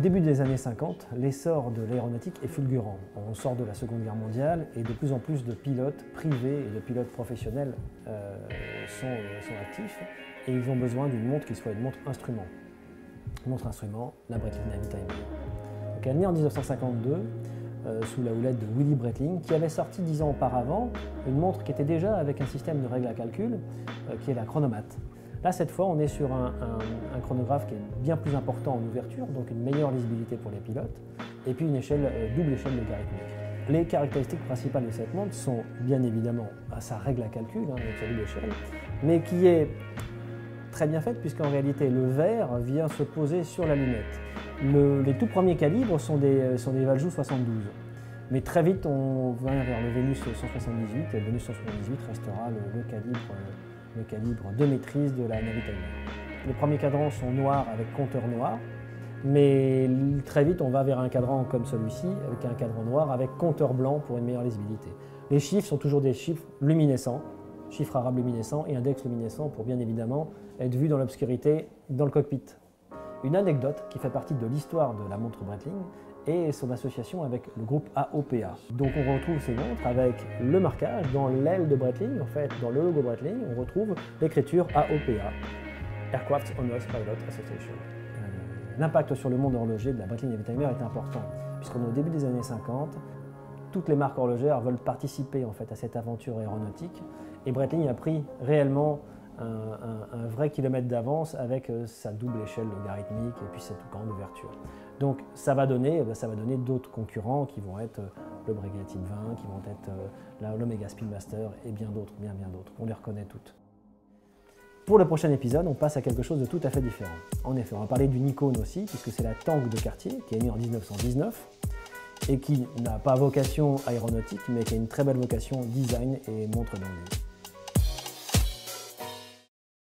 début des années 50, l'essor de l'aéronautique est fulgurant. On sort de la Seconde Guerre mondiale et de plus en plus de pilotes privés et de pilotes professionnels sont actifs et ils ont besoin d'une montre qui soit une montre instrument. Une montre instrument, la Breitling Navitimer. Donc elle est née en 1952 sous la houlette de Willy Breitling qui avait sorti 10 ans auparavant une montre qui était déjà avec un système de règle à calcul qui est la chronomate. Là, cette fois, on est sur un chronographe qui est bien plus important en ouverture, donc une meilleure lisibilité pour les pilotes, et puis une double échelle logarithmique. Les caractéristiques principales de cette montre sont bien évidemment sa règle à calcul, avec sa double échelle, mais qui est très bien faite puisqu'en réalité, le verre vient se poser sur la lunette. Les tout premiers calibres sont des Valjoux 72, mais très vite, on va vers le Vénus 178, et le Vénus 178 restera le calibre de maîtrise de la Navitimer. Les premiers cadrans sont noirs avec compteur noir, mais très vite on va vers un cadran comme celui-ci, avec un cadran noir avec compteur blanc pour une meilleure lisibilité. Les chiffres sont toujours des chiffres luminescents, chiffres arabes luminescents et index luminescents pour bien évidemment être vus dans l'obscurité dans le cockpit. Une anecdote qui fait partie de l'histoire de la montre Breitling et son association avec le groupe AOPA. Donc on retrouve ces montres avec le marquage dans l'aile de Breitling, en fait dans le logo Breitling, on retrouve l'écriture AOPA, Aircraft Owners Pilot Association. L'impact sur le monde horloger de la Breitling Navitimer est important, puisqu'on est au début des années 50, toutes les marques horlogères veulent participer en fait à cette aventure aéronautique, et Breitling a pris réellement un vrai kilomètre d'avance avec sa double échelle logarithmique et puis cette grande ouverture. Donc ça va donner d'autres concurrents qui vont être le Breguet Type 20, qui vont être l'Omega Speedmaster et bien d'autres, bien d'autres. On les reconnaît toutes. Pour le prochain épisode, on passe à quelque chose de tout à fait différent. En effet, on va parler d'une icône aussi, puisque c'est la Tank de Cartier, qui est née en 1919 et qui n'a pas vocation aéronautique, mais qui a une très belle vocation design et montre d'envie.